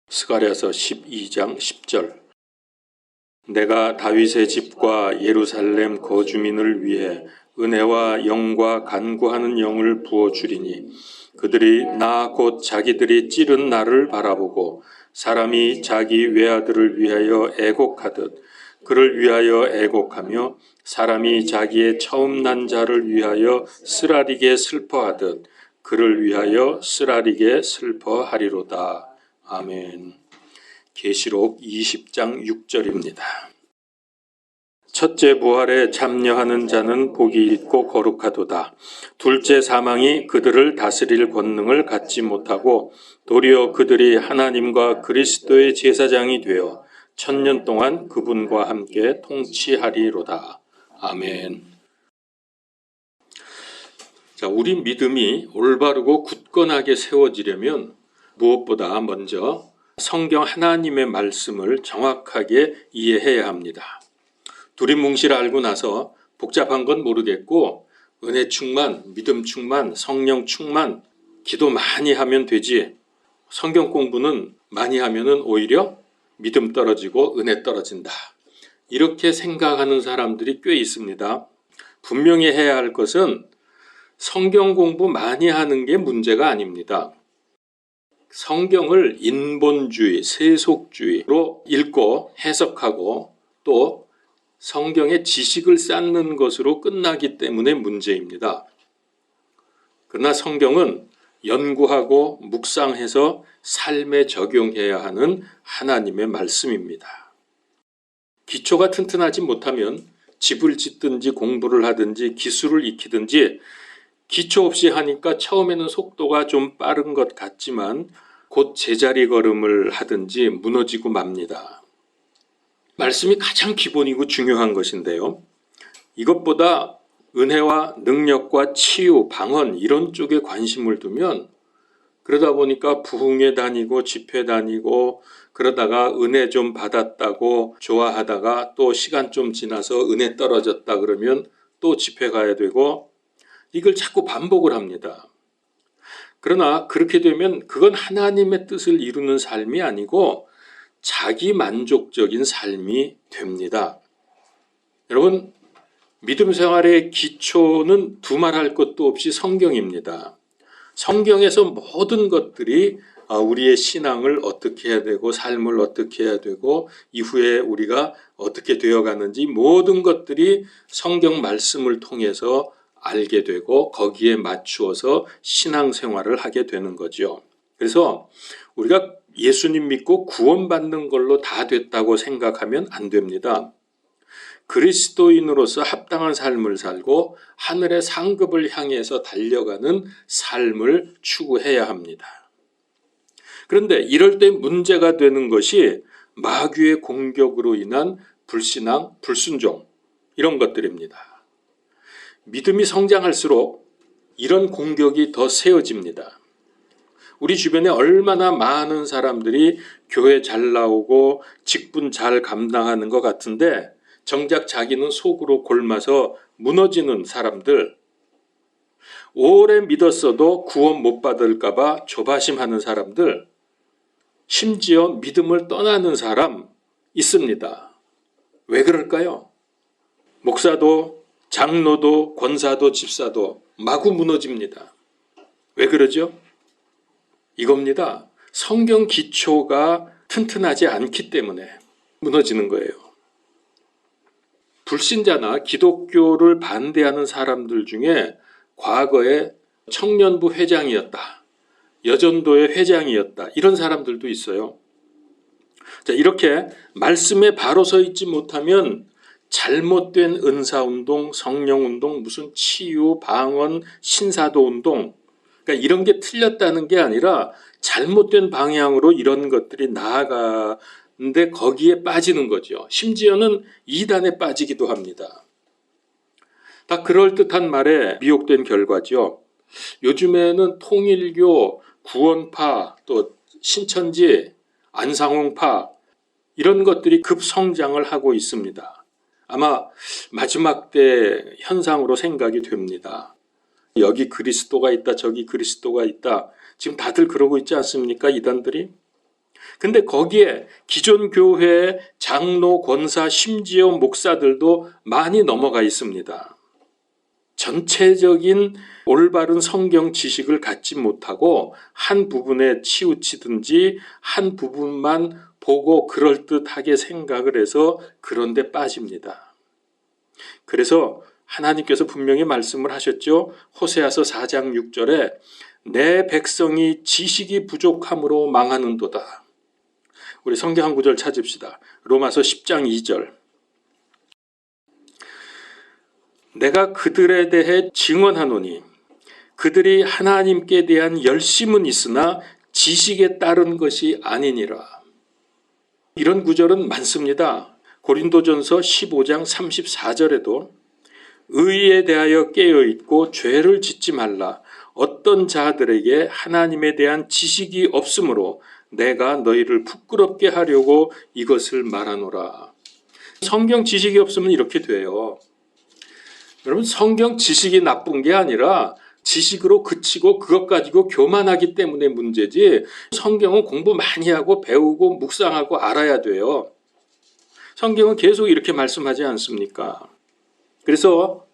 스가랴서 12장 10절. 내가 다윗의 집과 예루살렘 거주민을 위해 은혜와 영과 간구하는 영을 부어주리니 그들이 나 곧 자기들이 찌른 나를 바라보고 사람이 자기 외아들을 위하여 애곡하듯 그를 위하여 애곡하며 사람이 자기의 처음 난 자를 위하여 쓰라리게 슬퍼하듯 그를 위하여 쓰라리게 슬퍼하리로다. 아멘. 계시록 20장 6절입니다. 첫째 부활에 참여하는 자는 복이 있고 거룩하도다. 둘째 사망이 그들을 다스릴 권능을 갖지 못하고 도리어 그들이 하나님과 그리스도의 제사장이 되어 1000년 동안 그분과 함께 통치하리로다. 아멘. 자, 우리 믿음이 올바르고 굳건하게 세워지려면 무엇보다 먼저 성경 하나님의 말씀을 정확하게 이해해야 합니다. 두리뭉실 알고 나서 복잡한 건 모르겠고 은혜 충만, 믿음 충만, 성령 충만, 기도 많이 하면 되지 성경 공부는 많이 하면은 오히려 믿음 떨어지고 은혜 떨어진다. 이렇게 생각하는 사람들이 꽤 있습니다. 분명히 해야 할 것은 성경 공부 많이 하는 게 문제가 아닙니다. 성경을 인본주의, 세속주의로 읽고 해석하고 또 성경의 지식을 쌓는 것으로 끝나기 때문에 문제입니다. 그러나 성경은 연구하고 묵상해서 삶에 적용해야 하는 하나님의 말씀입니다. 기초가 튼튼하지 못하면 집을 짓든지 공부를 하든지 기술을 익히든지 기초 없이 하니까 처음에는 속도가 좀 빠른 것 같지만 곧 제자리 걸음을 하든지 무너지고 맙니다. 말씀이 가장 기본이고 중요한 것인데요. 이것보다 은혜와 능력과 치유, 방언 이런 쪽에 관심을 두면 그러다 보니까 부흥회 다니고 집회 다니고 그러다가 은혜 좀 받았다고 좋아하다가 또 시간 좀 지나서 은혜 떨어졌다 그러면 또 집회 가야 되고 이걸 자꾸 반복을 합니다. 그러나 그렇게 되면 그건 하나님의 뜻을 이루는 삶이 아니고 자기 만족적인 삶이 됩니다. 여러분, 믿음 생활의 기초는 두말할 것도 없이 성경입니다. 성경에서 모든 것들이 우리의 신앙을 어떻게 해야 되고 삶을 어떻게 해야 되고 이후에 우리가 어떻게 되어가는지 모든 것들이 성경 말씀을 통해서 알게 되고 거기에 맞추어서 신앙생활을 하게 되는 거죠. 그래서 우리가 예수님 믿고 구원받는 걸로 다 됐다고 생각하면 안 됩니다. 그리스도인으로서 합당한 삶을 살고 하늘의 상급을 향해서 달려가는 삶을 추구해야 합니다. 그런데 이럴 때 문제가 되는 것이 마귀의 공격으로 인한 불신앙, 불순종 이런 것들입니다. 믿음이 성장할수록 이런 공격이 더 세워집니다. 우리 주변에 얼마나 많은 사람들이 교회 잘 나오고 직분 잘 감당하는 것 같은데 정작 자기는 속으로 골마서 무너지는 사람들, 오래 믿었어도 구원 못 받을까 봐 조바심하는 사람들, 심지어 믿음을 떠나는 사람 있습니다. 왜 그럴까요? 목사도 장로도 권사도 집사도 마구 무너집니다. 왜 그러죠? 이겁니다. 성경 기초가 튼튼하지 않기 때문에 무너지는 거예요. 불신자나 기독교를 반대하는 사람들 중에 과거에 청년부 회장이었다, 여전도의 회장이었다 이런 사람들도 있어요. 자, 이렇게 말씀에 바로 서 있지 못하면 잘못된 은사운동, 성령운동, 무슨 치유, 방언, 신사도운동 그러니까 이런 게 틀렸다는 게 아니라 잘못된 방향으로 이런 것들이 나아가는데 거기에 빠지는 거죠. 심지어는 이단에 빠지기도 합니다. 다 그럴듯한 말에 미혹된 결과죠. 요즘에는 통일교, 구원파, 또 신천지, 안상홍파 이런 것들이 급성장을 하고 있습니다. 아마 마지막 때 현상으로 생각이 됩니다. 여기 그리스도가 있다, 저기 그리스도가 있다. 지금 다들 그러고 있지 않습니까? 이단들이. 근데 거기에 기존 교회의 장로, 권사, 심지어 목사들도 많이 넘어가 있습니다. 전체적인 올바른 성경 지식을 갖지 못하고 한 부분에 치우치든지 한 부분만 보고 그럴듯하게 생각을 해서 그런 데 빠집니다. 그래서 하나님께서 분명히 말씀을 하셨죠. 호세아서 4장 6절에 내 백성이 지식이 부족함으로 망하는도다. 우리 성경 한 구절 찾읍시다. 로마서 10장 2절. 내가 그들에 대해 증언하노니 그들이 하나님께 대한 열심은 있으나 지식에 따른 것이 아니니라. 이런 구절은 많습니다. 고린도전서 15장 34절에도 의에 대하여 깨어있고 죄를 짓지 말라. 어떤 자들에게 하나님에 대한 지식이 없으므로 내가 너희를 부끄럽게 하려고 이것을 말하노라. 성경 지식이 없으면 이렇게 돼요. 여러분, 성경 지식이 나쁜 게 아니라 지식으로 그치고 그것 가지고 교만하기 때문에 문제지, 성경은 공부 많이 하고 배우고 묵상하고 알아야 돼요. 성경은 계속 이렇게 말씀하지 않습니까? 그래서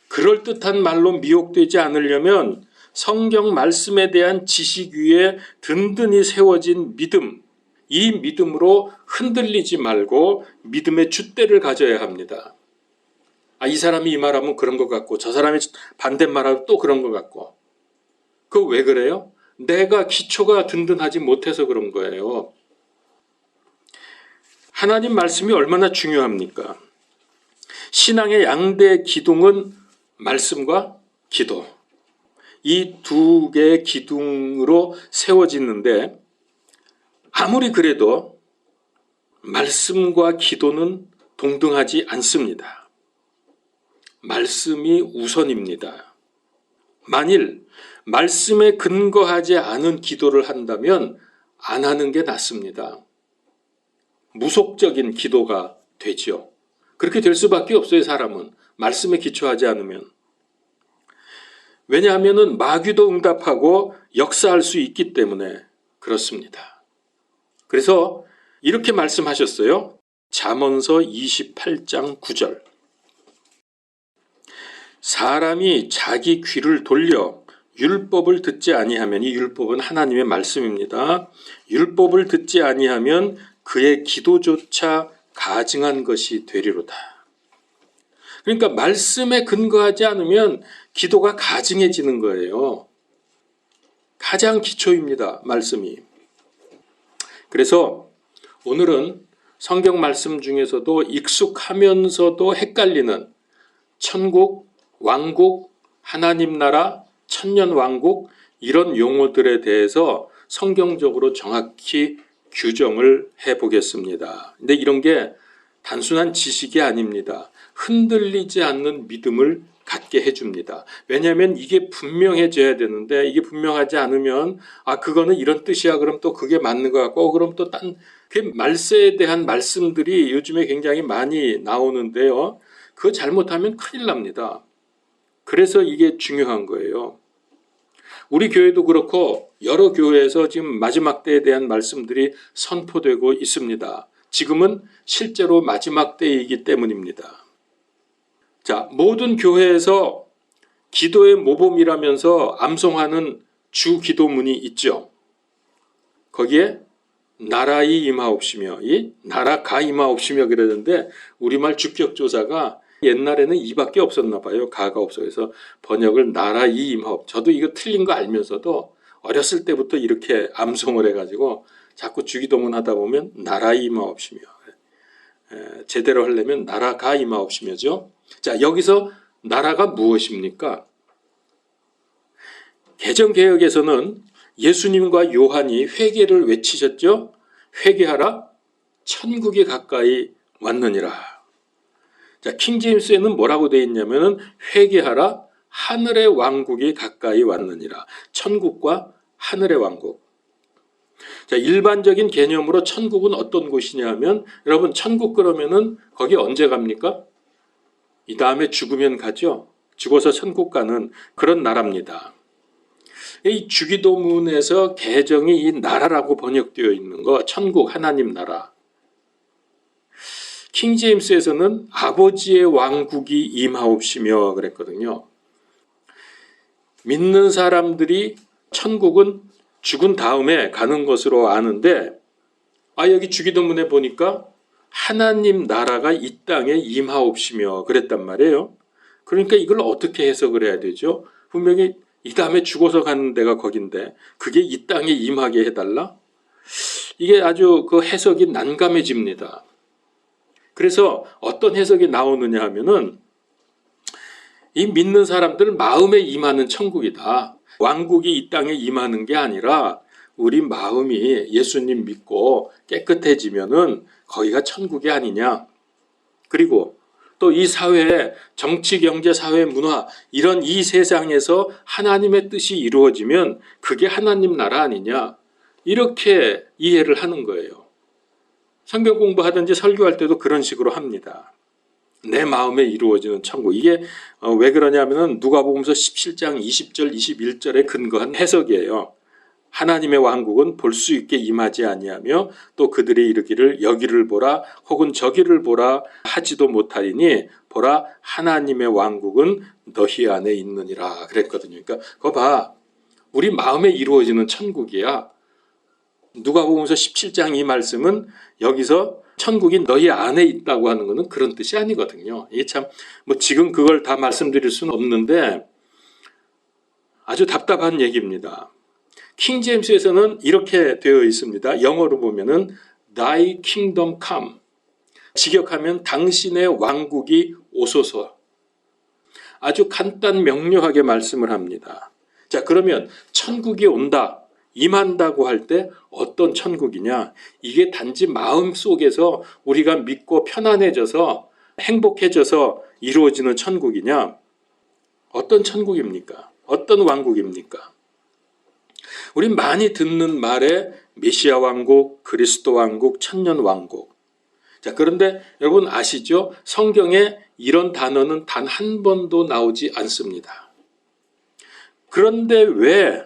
그럴듯한 말로 미혹되지 않으려면 성경 말씀에 대한 지식 위에 든든히 세워진 믿음, 이 믿음으로 흔들리지 말고 믿음의 줏대를 가져야 합니다. 이 사람이 이 말하면 그런 것 같고 저 사람이 반대말하면 또 그런 것 같고. 그거 왜 그래요? 내가 기초가 든든하지 못해서 그런 거예요. 하나님 말씀이 얼마나 중요합니까? 신앙의 양대 기둥은 말씀과 기도. 이 두 개의 기둥으로 세워지는데 아무리 그래도 말씀과 기도는 동등하지 않습니다. 말씀이 우선입니다. 만일 말씀에 근거하지 않은 기도를 한다면 안 하는 게 낫습니다. 무속적인 기도가 되죠. 그렇게 될 수밖에 없어요, 사람은. 말씀에 기초하지 않으면. 왜냐하면 마귀도 응답하고 역사할 수 있기 때문에 그렇습니다. 그래서 이렇게 말씀하셨어요. 잠언서 28장 9절. 사람이 자기 귀를 돌려 율법을 듣지 아니하면, 이 율법은 하나님의 말씀입니다. 율법을 듣지 아니하면 그의 기도조차 가증한 것이 되리로다. 그러니까 말씀에 근거하지 않으면 기도가 가증해지는 거예요. 가장 기초입니다, 말씀이. 그래서 오늘은 성경 말씀 중에서도 익숙하면서도 헷갈리는 천국, 왕국, 하나님 나라, 천년왕국, 이런 용어들에 대해서 성경적으로 정확히 규정을 해보겠습니다. 근데 이런 게 단순한 지식이 아닙니다. 흔들리지 않는 믿음을 갖게 해줍니다. 왜냐하면 이게 분명해져야 되는데, 이게 분명하지 않으면 그거는 이런 뜻이야, 그럼 또 그게 맞는 것 같고, 그럼 또 그 말세에 대한 말씀들이 요즘에 굉장히 많이 나오는데요. 그거 잘못하면 큰일 납니다. 그래서 이게 중요한 거예요. 우리 교회도 그렇고 여러 교회에서 지금 마지막 때에 대한 말씀들이 선포되고 있습니다. 지금은 실제로 마지막 때이기 때문입니다. 자, 모든 교회에서 기도의 모범이라면서 암송하는 주 기도문이 있죠. 거기에 나라이 임하옵시며, 이 나라가 임하옵시며 그러는데 우리말 주격조사가 옛날에는 이밖에 없었나 봐요. 가가 없어서 번역을 나라이 임하옵. 저도 이거 틀린 거 알면서도 어렸을 때부터 이렇게 암송을 해가지고 자꾸 주기도문 하다 보면 나라이 임하옵시며, 제대로 하려면 나라가 임하옵시며죠. 자, 여기서 나라가 무엇입니까? 개정개혁에서는 예수님과 요한이 회개를 외치셨죠. 회개하라, 천국이 가까이 왔느니라. 자, 킹제임스에는 뭐라고 되어 있냐면은 회개하라, 하늘의 왕국이 가까이 왔느니라. 천국과 하늘의 왕국. 자, 일반적인 개념으로 천국은 어떤 곳이냐 하면, 여러분 천국 그러면은 거기 언제 갑니까? 이 다음에 죽으면 가죠. 죽어서 천국 가는 그런 나라입니다. 이 주기도문에서 개정이 이 나라라고 번역되어 있는 거, 천국 하나님 나라. 킹제임스에서는 아버지의 왕국이 임하옵시며 그랬거든요. 믿는 사람들이 천국은 죽은 다음에 가는 것으로 아는데, 여기 주기도문에 보니까 하나님 나라가 이 땅에 임하옵시며 그랬단 말이에요. 그러니까 이걸 어떻게 해석을 해야 되죠? 분명히 이 다음에 죽어서 가는 데가 거긴데 그게 이 땅에 임하게 해달라? 이게 아주 그 해석이 난감해집니다. 그래서 어떤 해석이 나오느냐 하면은 이 믿는 사람들 마음에 임하는 천국이다. 왕국이 이 땅에 임하는 게 아니라 우리 마음이 예수님 믿고 깨끗해지면은 거기가 천국이 아니냐. 그리고 또 이 사회의 정치, 경제, 사회, 문화 이런 이 세상에서 하나님의 뜻이 이루어지면 그게 하나님 나라 아니냐. 이렇게 이해를 하는 거예요. 성경 공부하든지 설교할 때도 그런 식으로 합니다. 내 마음에 이루어지는 천국. 이게 왜 그러냐면은 누가복음서 17장 20절 21절에 근거한 해석이에요. 하나님의 왕국은 볼 수 있게 임하지 아니하며 또 그들이 이르기를 여기를 보라 혹은 저기를 보라 하지도 못하리니 보라 하나님의 왕국은 너희 안에 있느니라 그랬거든요. 그러니까 그거 봐. 우리 마음에 이루어지는 천국이야. 누가복음서 17장 이 말씀은 여기서 천국이 너희 안에 있다고 하는 것은 그런 뜻이 아니거든요. 이게 참 뭐 지금 그걸 다 말씀드릴 수는 없는데 아주 답답한 얘기입니다. 킹제임스에서는 이렇게 되어 있습니다. 영어로 보면은 Thy kingdom come. 직역하면 당신의 왕국이 오소서. 아주 간단 명료하게 말씀을 합니다. 자, 그러면 천국이 온다, 임한다고 할 때 어떤 천국이냐? 이게 단지 마음 속에서 우리가 믿고 편안해져서 행복해져서 이루어지는 천국이냐? 어떤 천국입니까? 어떤 왕국입니까? 우리 많이 듣는 말에 메시아 왕국, 그리스도 왕국, 천년 왕국. 자, 그런데 여러분 아시죠? 성경에 이런 단어는 단 한 번도 나오지 않습니다. 그런데 왜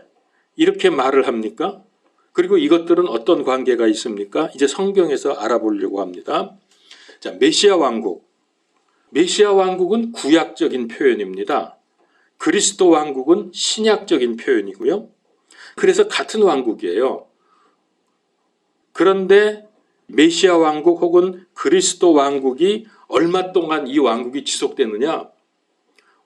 이렇게 말을 합니까? 그리고 이것들은 어떤 관계가 있습니까? 이제 성경에서 알아보려고 합니다. 자, 메시아 왕국. 메시아 왕국은 구약적인 표현입니다. 그리스도 왕국은 신약적인 표현이고요. 그래서 같은 왕국이에요. 그런데 메시아 왕국 혹은 그리스도 왕국이 얼마 동안 이 왕국이 지속되느냐?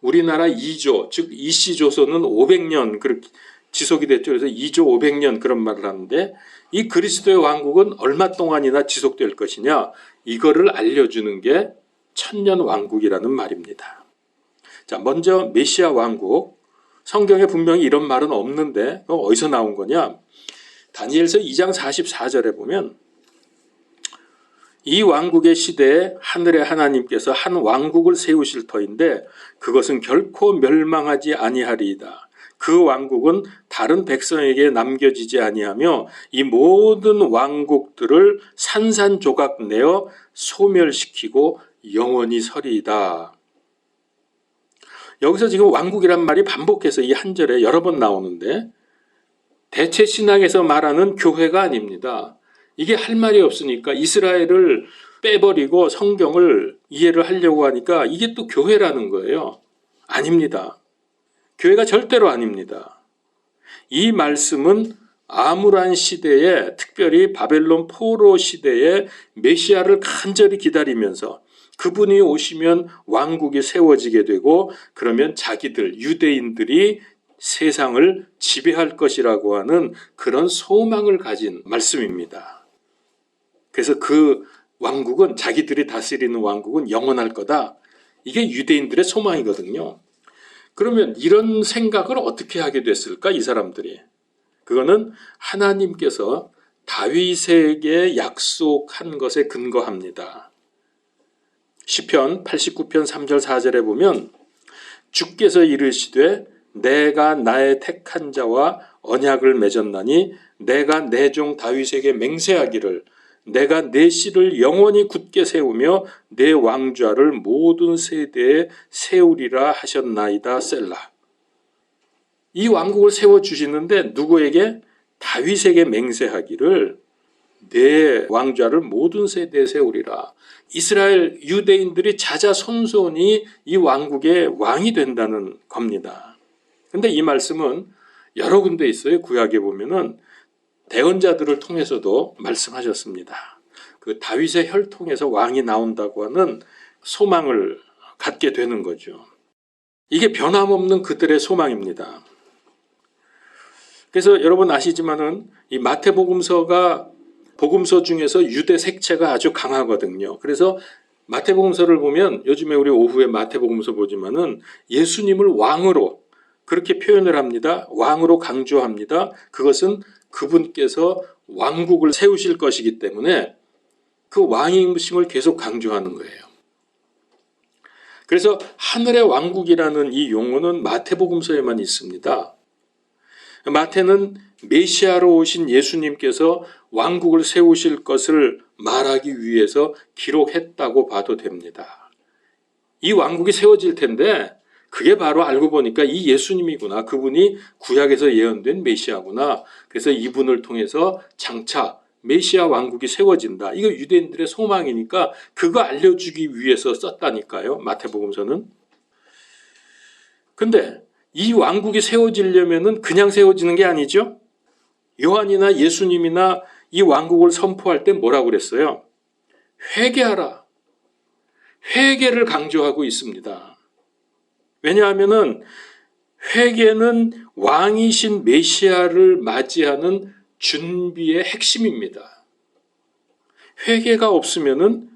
우리나라 2조, 즉 이시조선은 500년 그렇게 지속이 됐죠. 그래서 2조 500년 그런 말을 하는데 이 그리스도의 왕국은 얼마 동안이나 지속될 것이냐? 이거를 알려주는 게 천년 왕국이라는 말입니다. 자, 먼저 메시아 왕국. 성경에 분명히 이런 말은 없는데 어디서 나온 거냐? 다니엘서 2장 44절에 보면 이 왕국의 시대에 하늘의 하나님께서 한 왕국을 세우실 터인데 그것은 결코 멸망하지 아니하리이다. 그 왕국은 다른 백성에게 남겨지지 아니하며 이 모든 왕국들을 산산조각 내어 소멸시키고 영원히 서리이다. 여기서 지금 왕국이란 말이 반복해서 이 한 절에 여러 번 나오는데 대체 신학에서 말하는 교회가 아닙니다. 이게 할 말이 없으니까 이스라엘을 빼버리고 성경을 이해를 하려고 하니까 이게 또 교회라는 거예요. 아닙니다. 교회가 절대로 아닙니다. 이 말씀은 아무란 시대에 특별히 바벨론 포로 시대에 메시아를 간절히 기다리면서 그분이 오시면 왕국이 세워지게 되고 그러면 자기들 유대인들이 세상을 지배할 것이라고 하는 그런 소망을 가진 말씀입니다. 그래서 그 왕국은 자기들이 다스리는 왕국은 영원할 거다. 이게 유대인들의 소망이거든요. 그러면 이런 생각을 어떻게 하게 됐을까 이 사람들이? 그거는 하나님께서 다윗에게 약속한 것에 근거합니다. 시편 89편 3절 4절에 보면 주께서 이르시되 내가 나의 택한 자와 언약을 맺었나니 내가 내 종 다윗에게 맹세하기를 내가 내 씨를 영원히 굳게 세우며 내 왕좌를 모든 세대에 세우리라 하셨나이다 셀라. 이 왕국을 세워주시는데 누구에게? 다윗에게 맹세하기를 내 왕좌를 모든 세대에 세우리라. 이스라엘 유대인들이 자자손손이 이 왕국의 왕이 된다는 겁니다. 근데 이 말씀은 여러 군데 있어요. 구약에 보면은 대언자들을 통해서도 말씀하셨습니다. 그 다윗의 혈통에서 왕이 나온다고 하는 소망을 갖게 되는 거죠. 이게 변함없는 그들의 소망입니다. 그래서 여러분 아시지만은 이 마태복음서가 복음서 중에서 유대 색채가 아주 강하거든요. 그래서 마태복음서를 보면 요즘에 우리 오후에 마태복음서 보지만은 예수님을 왕으로 그렇게 표현을 합니다. 왕으로 강조합니다. 그것은 그분께서 왕국을 세우실 것이기 때문에 그 왕임심을 계속 강조하는 거예요. 그래서 하늘의 왕국이라는 이 용어는 마태복음서에만 있습니다. 마태는 메시아로 오신 예수님께서 왕국을 세우실 것을 말하기 위해서 기록했다고 봐도 됩니다. 이 왕국이 세워질 텐데 그게 바로 알고 보니까 이 예수님이구나. 그분이 구약에서 예언된 메시아구나. 그래서 이분을 통해서 장차 메시아 왕국이 세워진다. 이거 유대인들의 소망이니까 그거 알려주기 위해서 썼다니까요. 마태복음서는. 근데 이 왕국이 세워지려면은 그냥 세워지는 게 아니죠. 요한이나 예수님이나 이 왕국을 선포할 때 뭐라고 그랬어요? 회개하라. 회개를 강조하고 있습니다. 왜냐하면은 회개는 왕이신 메시아를 맞이하는 준비의 핵심입니다. 회개가 없으면은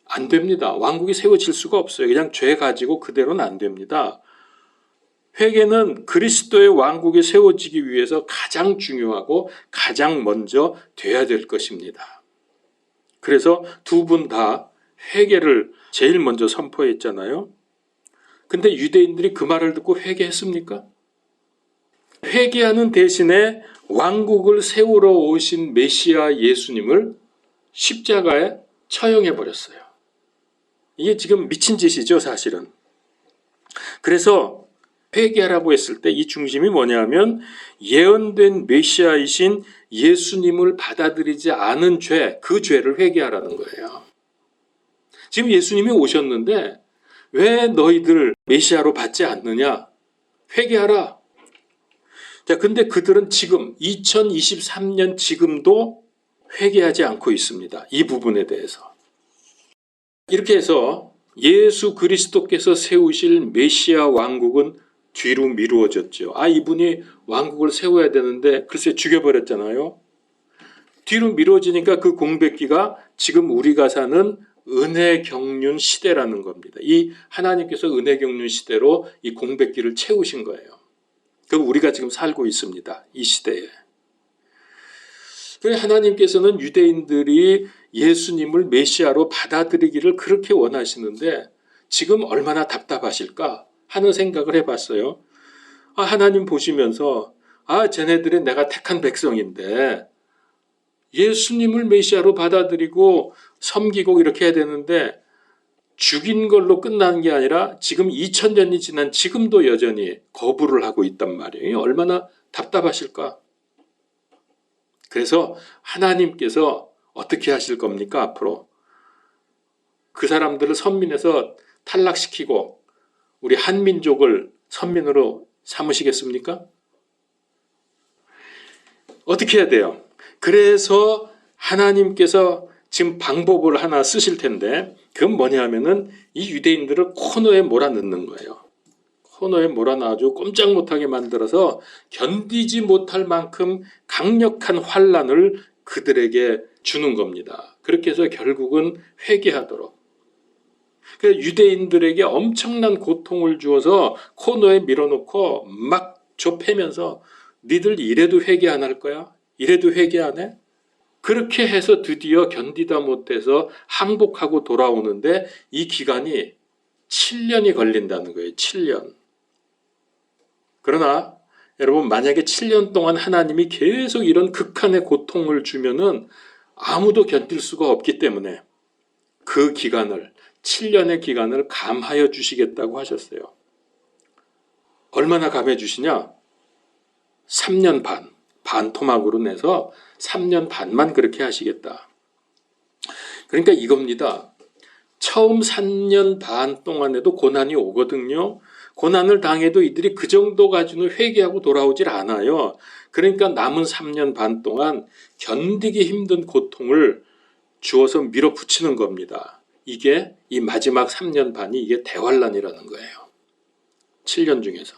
안 됩니다. 왕국이 세워질 수가 없어요. 그냥 죄 가지고 그대로는 안 됩니다. 회개는 그리스도의 왕국이 세워지기 위해서 가장 중요하고 가장 먼저 돼야 될 것입니다. 그래서 두 분 다 회개를 제일 먼저 선포했잖아요. 근데 유대인들이 그 말을 듣고 회개했습니까? 회개하는 대신에 왕국을 세우러 오신 메시아 예수님을 십자가에 처형해 버렸어요. 이게 지금 미친 짓이죠, 사실은. 그래서 회개하라고 했을 때 이 중심이 뭐냐면 예언된 메시아이신 예수님을 받아들이지 않은 죄, 그 죄를 회개하라는 거예요. 지금 예수님이 오셨는데 왜 너희들 메시아로 받지 않느냐? 회개하라. 자, 근데 그들은 지금 2023년 지금도 회개하지 않고 있습니다. 이 부분에 대해서. 이렇게 해서 예수 그리스도께서 세우실 메시아 왕국은 뒤로 미루어졌죠. 이분이 왕국을 세워야 되는데 글쎄 죽여버렸잖아요. 뒤로 미뤄지니까 그 공백기가 지금 우리가 사는 은혜 경륜 시대라는 겁니다. 이 하나님께서 은혜 경륜 시대로 이 공백기를 채우신 거예요. 그 우리가 지금 살고 있습니다. 이 시대에. 그래서 하나님께서는 유대인들이 예수님을 메시아로 받아들이기를 그렇게 원하시는데 지금 얼마나 답답하실까 하는 생각을 해봤어요. 하나님 보시면서 쟤네들이 내가 택한 백성인데 예수님을 메시아로 받아들이고 섬기고 이렇게 해야 되는데 죽인 걸로 끝나는 게 아니라 지금 2000년이 지난 지금도 여전히 거부를 하고 있단 말이에요. 얼마나 답답하실까? 그래서 하나님께서 어떻게 하실 겁니까? 앞으로 그 사람들을 선민에서 탈락시키고 우리 한민족을 선민으로 삼으시겠습니까? 어떻게 해야 돼요? 그래서 하나님께서 지금 방법을 하나 쓰실 텐데 그건 뭐냐 하면은 이 유대인들을 코너에 몰아넣는 거예요. 코너에 몰아넣어가지고 꼼짝 못하게 만들어서 견디지 못할 만큼 강력한 환난을 그들에게 주는 겁니다. 그렇게 해서 결국은 회개하도록. 그래서 유대인들에게 엄청난 고통을 주어서 코너에 밀어놓고 막 좁히면서 니들 이래도 회개 안 할 거야? 이래도 회개 안 해? 그렇게 해서 드디어 견디다 못해서 항복하고 돌아오는데 이 기간이 7년이 걸린다는 거예요. 7년. 그러나 여러분 만약에 7년 동안 하나님이 계속 이런 극한의 고통을 주면은 아무도 견딜 수가 없기 때문에 그 기간을 7년의 기간을 감하여 주시겠다고 하셨어요. 얼마나 감해 주시냐? 3년 반 토막으로 내서 3년 반만 그렇게 하시겠다. 그러니까 이겁니다. 처음 3년 반 동안에도 고난이 오거든요. 고난을 당해도 이들이 그 정도 가지고는 회개하고 돌아오질 않아요. 그러니까 남은 3년 반 동안 견디기 힘든 고통을 주어서 밀어붙이는 겁니다. 이게 이 마지막 3년 반이 이게 대환란이라는 거예요. 7년 중에서.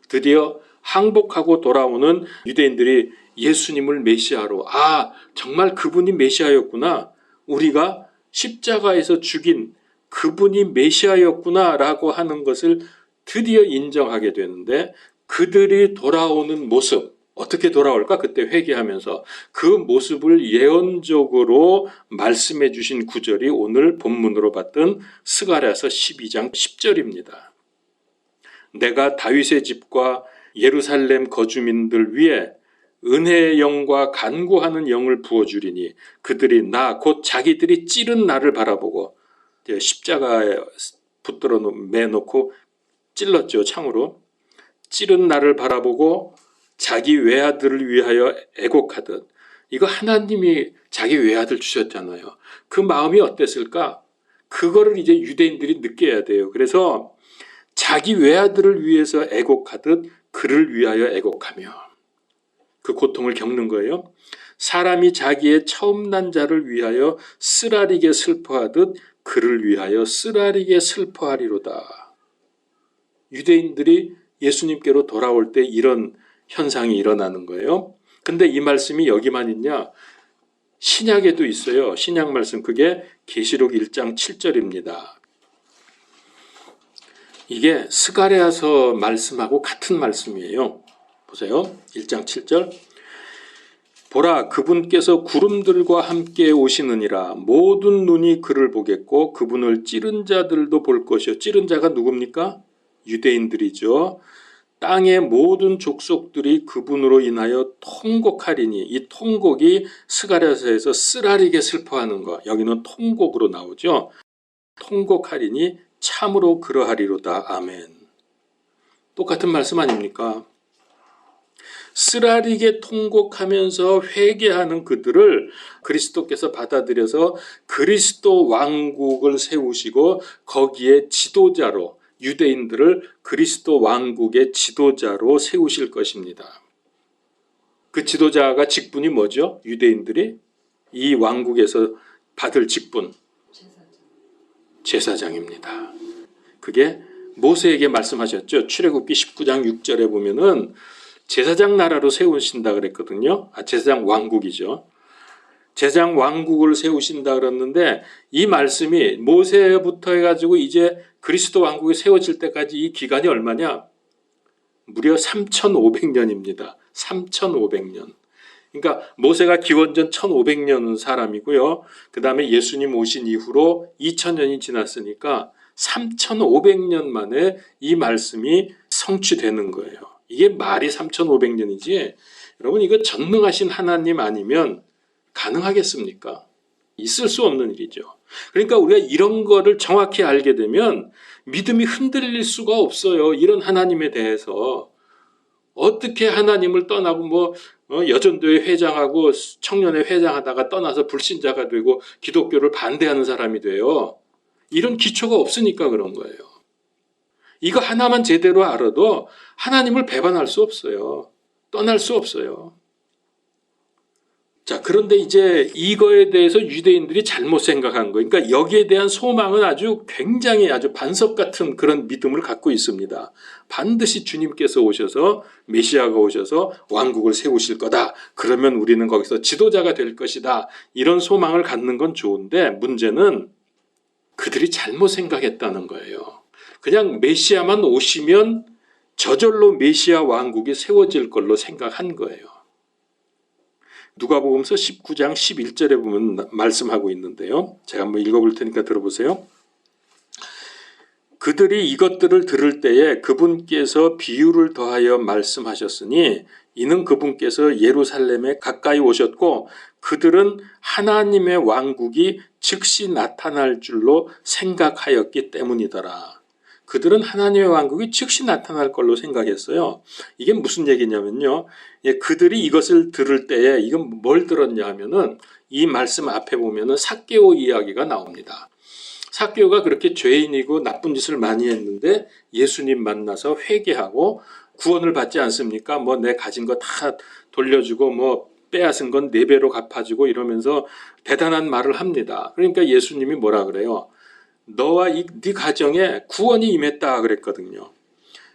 드디어 항복하고 돌아오는 유대인들이 예수님을 메시아로, 정말 그분이 메시아였구나. 우리가 십자가에서 죽인 그분이 메시아였구나 라고 하는 것을 드디어 인정하게 되는데, 그들이 돌아오는 모습, 어떻게 돌아올까? 그때 회개하면서 그 모습을 예언적으로 말씀해 주신 구절이 오늘 본문으로 봤던 스가랴서 12장 10절입니다. 내가 다윗의 집과 예루살렘 거주민들 위에 은혜의 영과 간구하는 영을 부어주리니 그들이 나 곧 자기들이 찌른 나를 바라보고, 십자가에 붙들어 매놓고 찔렀죠. 창으로. 찌른 나를 바라보고 자기 외아들을 위하여 애곡하듯. 이거 하나님이 자기 외아들 주셨잖아요. 그 마음이 어땠을까? 그거를 이제 유대인들이 느껴야 돼요. 그래서 자기 외아들을 위해서 애곡하듯 그를 위하여 애곡하며 그 고통을 겪는 거예요. 사람이 자기의 처음 난 자를 위하여 쓰라리게 슬퍼하듯 그를 위하여 쓰라리게 슬퍼하리로다. 유대인들이 예수님께로 돌아올 때 이런 현상이 일어나는 거예요. 근데 이 말씀이 여기만 있냐? 신약에도 있어요. 신약 말씀, 그게 계시록 1장 7절입니다. 이게 스가랴서 말씀하고 같은 말씀이에요. 보세요. 1장 7절. 보라, 그분께서 구름들과 함께 오시느니라. 모든 눈이 그를 보겠고 그분을 찌른 자들도 볼 것이요. 찌른 자가 누굽니까? 유대인들이죠. 땅의 모든 족속들이 그분으로 인하여 통곡하리니, 이 통곡이 스가랴서에서 쓰라리게 슬퍼하는 것, 여기는 통곡으로 나오죠. 통곡하리니 참으로 그러하리로다. 아멘. 똑같은 말씀 아닙니까? 쓰라리게 통곡하면서 회개하는 그들을 그리스도께서 받아들여서 그리스도 왕국을 세우시고 거기에 지도자로, 유대인들을 그리스도 왕국의 지도자로 세우실 것입니다. 그 지도자가 직분이 뭐죠? 유대인들이 이 왕국에서 받을 직분, 제사장입니다. 그게 모세에게 말씀하셨죠. 출애굽기 19장 6절에 보면은 제사장 나라로 세우신다 그랬거든요. 제사장 왕국이죠. 제사장 왕국을 세우신다 그랬는데, 이 말씀이 모세부터 해가지고 이제 그리스도 왕국이 세워질 때까지 이 기간이 얼마냐? 무려 3,500년입니다. 3,500년. 그러니까 모세가 기원전 1,500년 사람이고요. 그 다음에 예수님 오신 이후로 2,000년이 지났으니까 3,500년 만에 이 말씀이 성취되는 거예요. 이게 말이 3,500년이지, 여러분 이거 전능하신 하나님 아니면 가능하겠습니까? 있을 수 없는 일이죠. 그러니까 우리가 이런 거를 정확히 알게 되면 믿음이 흔들릴 수가 없어요. 이런 하나님에 대해서. 어떻게 하나님을 떠나고 여전도회 회장하고 청년회 회장하다가 떠나서 불신자가 되고 기독교를 반대하는 사람이 돼요. 이런 기초가 없으니까 그런 거예요. 이거 하나만 제대로 알아도 하나님을 배반할 수 없어요. 떠날 수 없어요. 자, 그런데 이제 이거에 대해서 유대인들이 잘못 생각한 거예요. 그러니까 여기에 대한 소망은 아주 굉장히 아주 반석 같은 그런 믿음을 갖고 있습니다. 반드시 주님께서 오셔서, 메시아가 오셔서 왕국을 세우실 거다. 그러면 우리는 거기서 지도자가 될 것이다. 이런 소망을 갖는 건 좋은데, 문제는 그들이 잘못 생각했다는 거예요. 그냥 메시아만 오시면 저절로 메시아 왕국이 세워질 걸로 생각한 거예요. 누가복음서 19장 11절에 보면 말씀하고 있는데요. 제가 한번 읽어볼 테니까 들어보세요. 그들이 이것들을 들을 때에 그분께서 비유를 더하여 말씀하셨으니 이는 그분께서 예루살렘에 가까이 오셨고 그들은 하나님의 왕국이 즉시 나타날 줄로 생각하였기 때문이더라. 그들은 하나님의 왕국이 즉시 나타날 걸로 생각했어요. 이게 무슨 얘기냐면요. 그들이 이것을 들을 때에 이건 뭘 들었냐 하면은 이 말씀 앞에 보면은 삭개오 이야기가 나옵니다. 삭개오가 그렇게 죄인이고 나쁜 짓을 많이 했는데 예수님 만나서 회개하고 구원을 받지 않습니까? 뭐 내 가진 거 다 돌려주고 뭐 빼앗은 건 4배로 갚아주고 이러면서 대단한 말을 합니다. 그러니까 예수님이 뭐라 그래요? 너와 네 가정에 구원이 임했다 그랬거든요.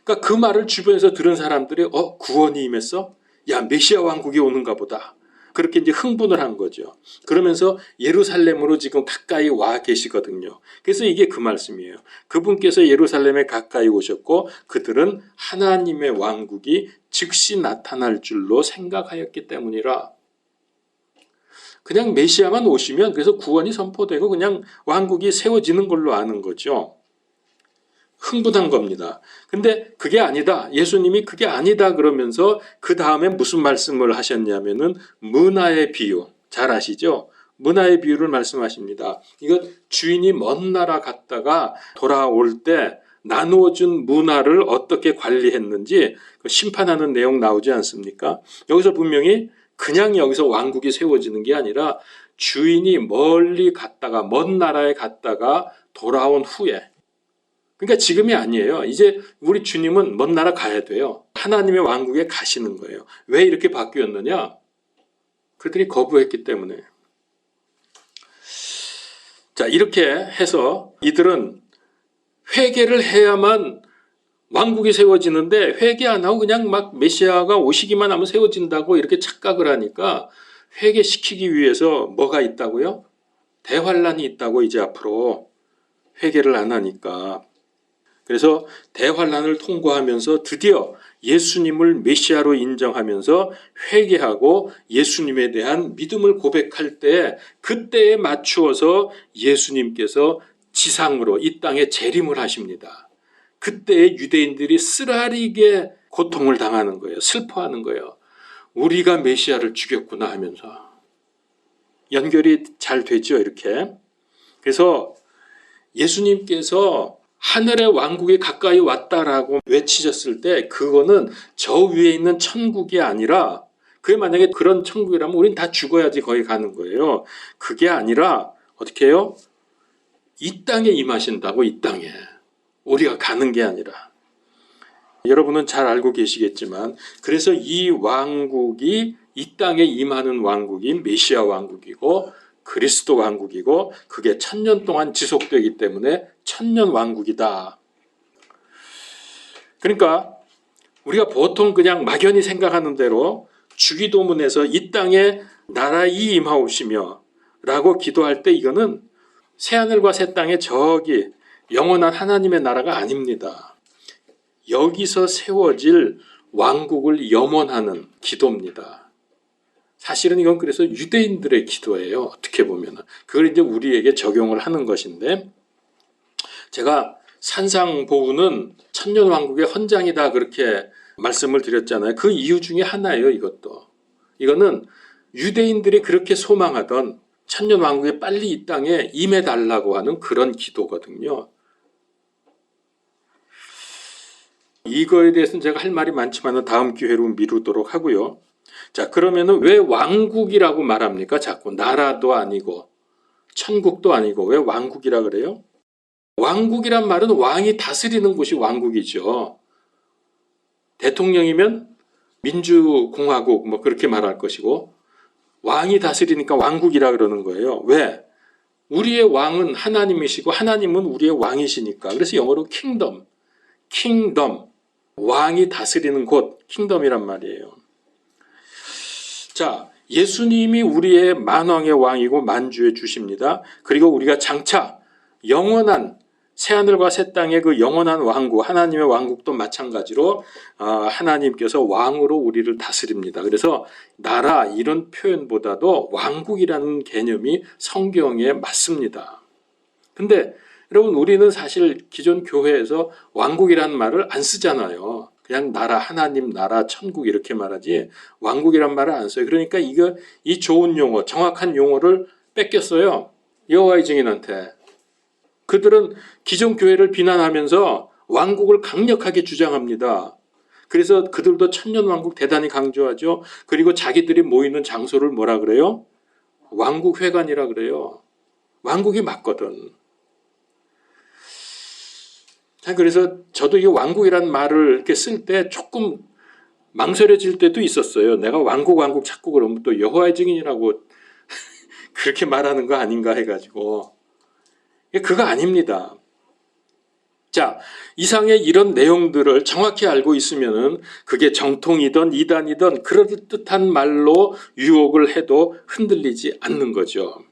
그러니까 그 말을 주변에서 들은 사람들이 구원이 임했어? 야, 메시아 왕국이 오는가 보다. 그렇게 이제 흥분을 한 거죠. 그러면서 예루살렘으로 지금 가까이 와 계시거든요. 그래서 이게 그 말씀이에요. 그분께서 예루살렘에 가까이 오셨고 그들은 하나님의 왕국이 즉시 나타날 줄로 생각하였기 때문이라. 그냥 메시아만 오시면 그래서 구원이 선포되고 그냥 왕국이 세워지는 걸로 아는 거죠. 흥분한 겁니다. 근데 그게 아니다. 예수님이 그게 아니다 그러면서 그 다음에 무슨 말씀을 하셨냐면은 문화의 비유. 잘 아시죠? 문화의 비유를 말씀하십니다. 이건 주인이 먼 나라 갔다가 돌아올 때 나누어준 문화를 어떻게 관리했는지 심판하는 내용 나오지 않습니까? 여기서 분명히 그냥 여기서 왕국이 세워지는 게 아니라 주인이 멀리 갔다가 먼 나라에 갔다가 돌아온 후에, 그러니까 지금이 아니에요. 이제 우리 주님은 먼 나라 가야 돼요. 하나님의 왕국에 가시는 거예요. 왜 이렇게 바뀌었느냐? 그들이 거부했기 때문에. 자, 이렇게 해서 이들은 회개를 해야만 왕국이 세워지는데 회개 안 하고 그냥 막 메시아가 오시기만 하면 세워진다고 이렇게 착각을 하니까 회개시키기 위해서 뭐가 있다고요? 대환란이 있다고 이제 앞으로 회개를 안 하니까. 그래서 대환란을 통과하면서 드디어 예수님을 메시아로 인정하면서 회개하고 예수님에 대한 믿음을 고백할 때 그때에 맞추어서 예수님께서 지상으로 이 땅에 재림을 하십니다. 그때에 유대인들이 쓰라리게 고통을 당하는 거예요. 슬퍼하는 거예요. 우리가 메시아를 죽였구나 하면서. 연결이 잘 되죠, 이렇게. 그래서 예수님께서 하늘의 왕국이 가까이 왔다라고 외치셨을 때 그거는 저 위에 있는 천국이 아니라, 그게 만약에 그런 천국이라면 우린 다 죽어야지 거기 가는 거예요. 그게 아니라 어떻게 해요? 이 땅에 임하신다고. 이 땅에. 우리가 가는 게 아니라. 여러분은 잘 알고 계시겠지만 그래서 이 왕국이 이 땅에 임하는 왕국이 메시아 왕국이고 그리스도 왕국이고 그게 1000년 동안 지속되기 때문에 1000년 왕국이다. 그러니까 우리가 보통 그냥 막연히 생각하는 대로 주기도문에서 이 땅에 나라이 임하오시며 라고 기도할 때 이거는 새하늘과 새 땅에 저기 영원한 하나님의 나라가 아닙니다. 여기서 세워질 왕국을 염원하는 기도입니다. 사실은 이건 그래서 유대인들의 기도예요. 어떻게 보면 그걸 이제 우리에게 적용을 하는 것인데, 제가 산상보훈은 천년 왕국의 헌장이다 그렇게 말씀을 드렸잖아요. 그 이유 중에 하나예요. 이거는 유대인들이 그렇게 소망하던 천년 왕국에 빨리 이 땅에 임해달라고 하는 그런 기도거든요. 이거에 대해서는 제가 할 말이 많지만 다음 기회로 미루도록 하고요. 자, 그러면은 왜 왕국이라고 말합니까? 자꾸 나라도 아니고 천국도 아니고 왜 왕국이라 그래요? 왕국이란 말은 왕이 다스리는 곳이 왕국이죠. 대통령이면 민주공화국 뭐 그렇게 말할 것이고, 왕이 다스리니까 왕국이라 그러는 거예요. 왜? 우리의 왕은 하나님이시고 하나님은 우리의 왕이시니까. 그래서 영어로 킹덤, 왕이 다스리는 곳, 킹덤이란 말이에요. 자, 예수님이 우리의 만왕의 왕이고 만주의 주십니다. 그리고 우리가 장차 영원한 새하늘과 새 땅의 그 영원한 왕국, 하나님의 왕국도 마찬가지로 하나님께서 왕으로 우리를 다스립니다. 그래서 나라 이런 표현보다도 왕국이라는 개념이 성경에 맞습니다. 근데 여러분, 우리는 사실 기존 교회에서 왕국이라는 말을 안 쓰잖아요. 그냥 나라, 하나님 나라, 천국 이렇게 말하지 왕국이란 말을 안 써요. 그러니까 이 좋은 용어, 정확한 용어를 뺏겼어요. 여호와의 증인한테. 그들은 기존 교회를 비난하면서 왕국을 강력하게 주장합니다. 그래서 그들도 천년왕국 대단히 강조하죠. 그리고 자기들이 모이는 장소를 뭐라 그래요? 왕국회관이라 그래요. 왕국이 맞거든. 그래서 저도 이 왕국이란 말을 이렇게 쓸 때 조금 망설여질 때도 있었어요. 내가 왕국 자꾸 그러면 또 여호와의 증인이라고 그렇게 말하는 거 아닌가 해가지고. 그거 아닙니다. 자, 이상의 이런 내용들을 정확히 알고 있으면은 그게 정통이든 이단이든 그럴듯한 말로 유혹을 해도 흔들리지 않는 거죠.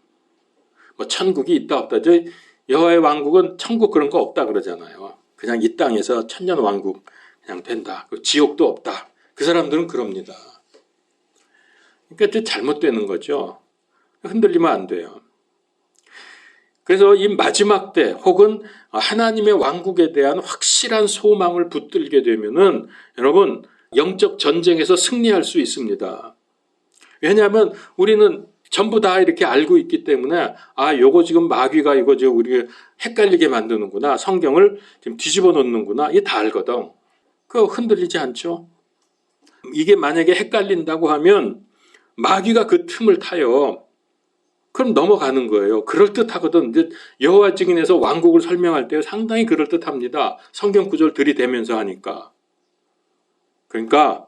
뭐 천국이 있다 없다. 여호와의 왕국은 천국 그런 거 없다 그러잖아요. 그냥 이 땅에서 천년 왕국 그냥 된다. 지옥도 없다. 그 사람들은 그럽니다. 그러니까 잘못되는 거죠. 흔들리면 안 돼요. 그래서 이 마지막 때 혹은 하나님의 왕국에 대한 확실한 소망을 붙들게 되면은 여러분 영적 전쟁에서 승리할 수 있습니다. 왜냐하면 우리는 전부 다 이렇게 알고 있기 때문에 요거 지금 마귀가 이거 지금 우리가 헷갈리게 만드는구나. 성경을 지금 뒤집어 놓는구나. 이게 다 알거든. 그거 흔들리지 않죠. 이게 만약에 헷갈린다고 하면 마귀가 그 틈을 타요. 그럼 넘어가는 거예요. 그럴듯하거든. 여호와 증인에서 왕국을 설명할 때 상당히 그럴듯합니다. 성경 구절 들이대면서 하니까. 그러니까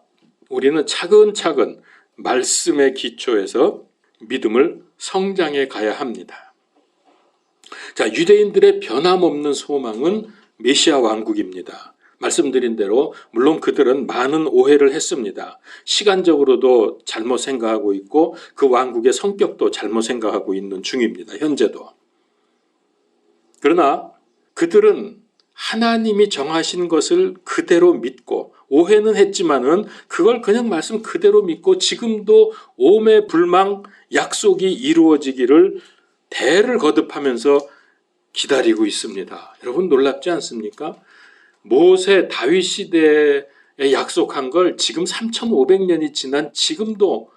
우리는 차근차근 말씀의 기초에서 믿음을 성장해 가야 합니다. 자, 유대인들의 변함없는 소망은 메시아 왕국입니다. 말씀드린 대로 물론 그들은 많은 오해를 했습니다. 시간적으로도 잘못 생각하고 있고 그 왕국의 성격도 잘못 생각하고 있는 중입니다. 현재도. 그러나 그들은 하나님이 정하신 것을 그대로 믿고 오해는 했지만은 그걸 그냥 말씀 그대로 믿고 지금도 오매불망 약속이 이루어지기를 대를 거듭하면서 기다리고 있습니다. 여러분 놀랍지 않습니까? 모세 다윗 시대에 약속한 걸 지금 3,500년이 지난 지금도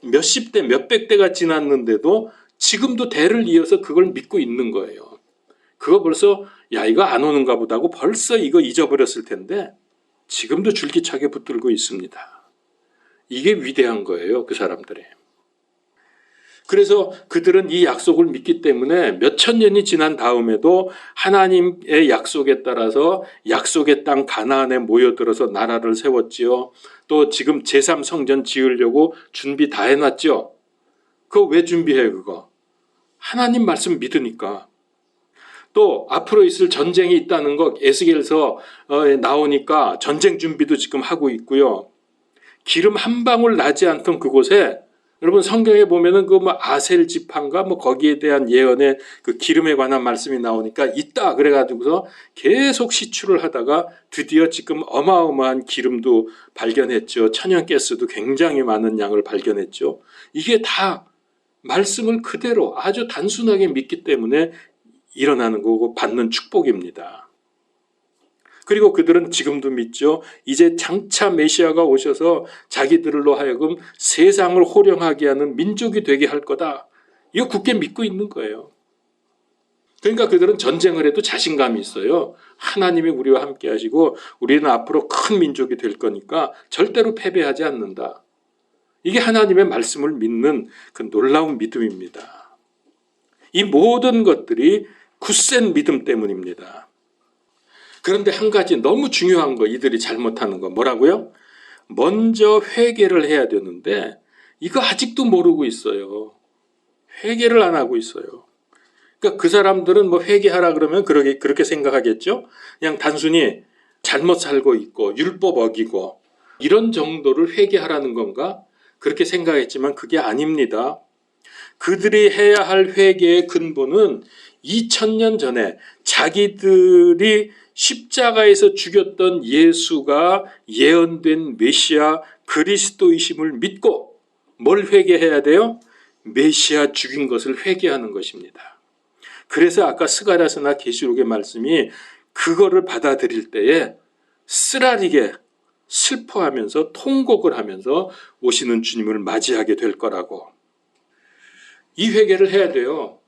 몇십 대 몇백 대가 지났는데도 지금도 대를 이어서 그걸 믿고 있는 거예요. 그거 벌써 이거 안 오는가 보다 하고 벌써 이거 잊어버렸을 텐데 지금도 줄기차게 붙들고 있습니다. 이게 위대한 거예요. 그 사람들이. 그래서 그들은 이 약속을 믿기 때문에 몇천 년이 지난 다음에도 하나님의 약속에 따라서 약속의 땅 가나안에 모여들어서 나라를 세웠지요. 또 지금 제3성전 지으려고 준비 다 해놨죠. 그거 왜 준비해 그거? 하나님 말씀 믿으니까. 또 앞으로 있을 전쟁이 있다는 거 에스겔서 나오니까 전쟁 준비도 지금 하고 있고요. 기름 한 방울 나지 않던 그곳에 여러분 성경에 보면은 그 아셀 지파인가 거기에 대한 예언의 그 기름에 관한 말씀이 나오니까 있다 그래가지고서 계속 시추를 하다가 드디어 지금 어마어마한 기름도 발견했죠. 천연가스도 굉장히 많은 양을 발견했죠. 이게 다 말씀을 그대로 아주 단순하게 믿기 때문에 일어나는 거고 받는 축복입니다. 그리고 그들은 지금도 믿죠. 이제 장차 메시아가 오셔서 자기들로 하여금 세상을 호령하게 하는 민족이 되게 할 거다. 이거 굳게 믿고 있는 거예요. 그러니까 그들은 전쟁을 해도 자신감이 있어요. 하나님이 우리와 함께 하시고 우리는 앞으로 큰 민족이 될 거니까 절대로 패배하지 않는다. 이게 하나님의 말씀을 믿는 그 놀라운 믿음입니다. 이 모든 것들이 굳센 믿음 때문입니다. 그런데 한 가지 너무 중요한 거 이들이 잘못하는 거 뭐라고요? 먼저 회개를 해야 되는데 이거 아직도 모르고 있어요. 회개를 안 하고 있어요. 그러니까 그 사람들은 회개하라 그러면 그렇게 생각하겠죠? 그냥 단순히 잘못 살고 있고 율법 어기고 이런 정도를 회개하라는 건가? 그렇게 생각했지만 그게 아닙니다. 그들이 해야 할 회개의 근본은 2000년 전에 자기들이 십자가에서 죽였던 예수가 예언된 메시아 그리스도이심을 믿고 뭘 회개해야 돼요? 메시아 죽인 것을 회개하는 것입니다. 그래서 아까 스가랴서나 계시록의 말씀이 그거를 받아들일 때에 쓰라리게 슬퍼하면서 통곡을 하면서 오시는 주님을 맞이하게 될 거라고. 이 회개를 해야 돼요.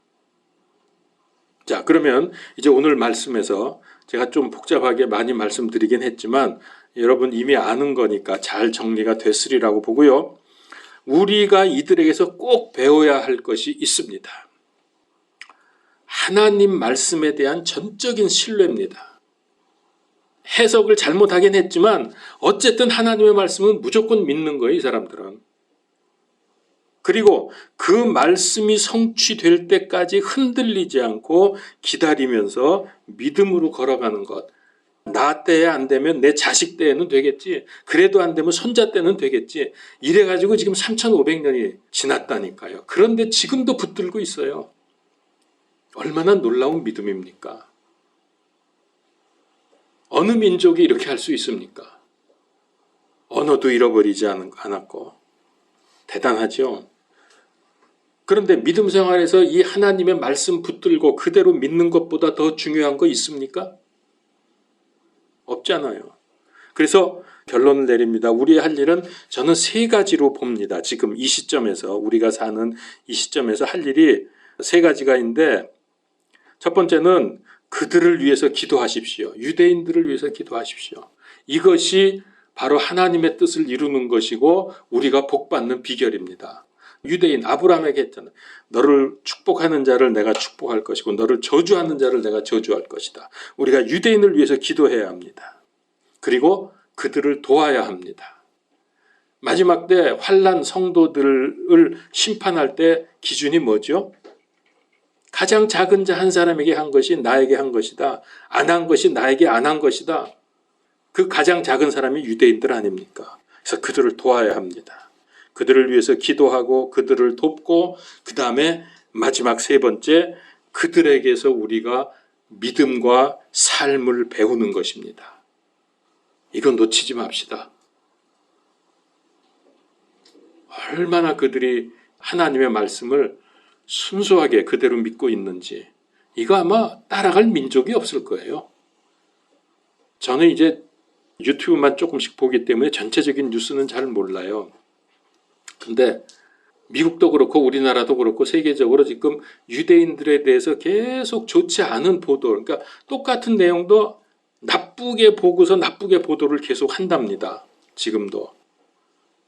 자, 그러면 이제 오늘 말씀에서 제가 좀 복잡하게 많이 말씀드리긴 했지만 여러분 이미 아는 거니까 잘 정리가 됐으리라고 보고요. 우리가 이들에게서 꼭 배워야 할 것이 있습니다. 하나님 말씀에 대한 전적인 신뢰입니다. 해석을 잘못하긴 했지만 어쨌든 하나님의 말씀은 무조건 믿는 거예요, 이 사람들은. 그리고 그 말씀이 성취될 때까지 흔들리지 않고 기다리면서 믿음으로 걸어가는 것. 나 때에 안 되면 내 자식 때에는 되겠지. 그래도 안 되면 손자 때는 되겠지. 이래가지고 지금 3,500년이 지났다니까요. 그런데 지금도 붙들고 있어요. 얼마나 놀라운 믿음입니까? 어느 민족이 이렇게 할 수 있습니까? 언어도 잃어버리지 않았고 대단하죠. 그런데 믿음 생활에서 이 하나님의 말씀 붙들고 그대로 믿는 것보다 더 중요한 거 있습니까? 없잖아요. 그래서 결론을 내립니다. 우리의 할 일은 저는 세 가지로 봅니다. 지금 이 시점에서 우리가 사는 이 시점에서 할 일이 세 가지가 있는데 첫 번째는 그들을 위해서 기도하십시오. 유대인들을 위해서 기도하십시오. 이것이 바로 하나님의 뜻을 이루는 것이고 우리가 복받는 비결입니다. 유대인 아브라함에게 했잖아요. 너를 축복하는 자를 내가 축복할 것이고 너를 저주하는 자를 내가 저주할 것이다. 우리가 유대인을 위해서 기도해야 합니다. 그리고 그들을 도와야 합니다. 마지막 때 환난 성도들을 심판할 때 기준이 뭐죠? 가장 작은 자 한 사람에게 한 것이 나에게 한 것이다. 안 한 것이 나에게 안 한 것이다. 그 가장 작은 사람이 유대인들 아닙니까? 그래서 그들을 도와야 합니다. 그들을 위해서 기도하고 그들을 돕고 그 다음에 마지막 세 번째 그들에게서 우리가 믿음과 삶을 배우는 것입니다. 이건 놓치지 맙시다. 얼마나 그들이 하나님의 말씀을 순수하게 그대로 믿고 있는지 이거 아마 따라갈 민족이 없을 거예요. 저는 이제 유튜브만 조금씩 보기 때문에 전체적인 뉴스는 잘 몰라요. 근데 미국도 그렇고 우리나라도 그렇고 세계적으로 지금 유대인들에 대해서 계속 좋지 않은 보도, 그러니까 똑같은 내용도 나쁘게 보고서 나쁘게 보도를 계속 한답니다. 지금도.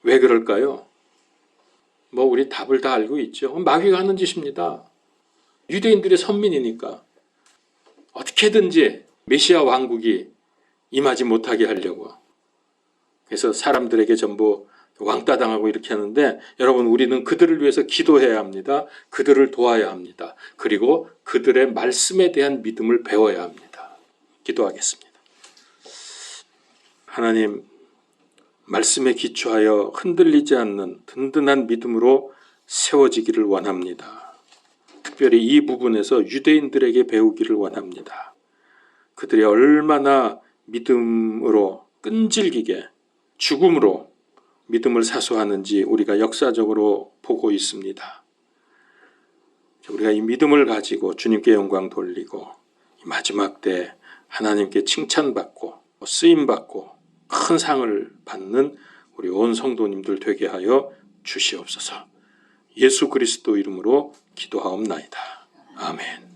왜 그럴까요? 뭐 우리 답을 다 알고 있죠. 마귀가 하는 짓입니다. 유대인들의 선민이니까 어떻게든지 메시아 왕국이 임하지 못하게 하려고. 그래서 사람들에게 전부 왕따 당하고 이렇게 하는데 여러분 우리는 그들을 위해서 기도해야 합니다. 그들을 도와야 합니다. 그리고 그들의 말씀에 대한 믿음을 배워야 합니다. 기도하겠습니다. 하나님, 말씀에 기초하여 흔들리지 않는 든든한 믿음으로 세워지기를 원합니다. 특별히 이 부분에서 유대인들에게 배우기를 원합니다. 그들이 얼마나 믿음으로 끈질기게 죽음으로 믿음을 사수하는지 우리가 역사적으로 보고 있습니다. 우리가 이 믿음을 가지고 주님께 영광 돌리고 마지막 때 하나님께 칭찬받고 쓰임받고 큰 상을 받는 우리 온 성도님들 되게 하여 주시옵소서. 예수 그리스도 이름으로 기도하옵나이다. 아멘.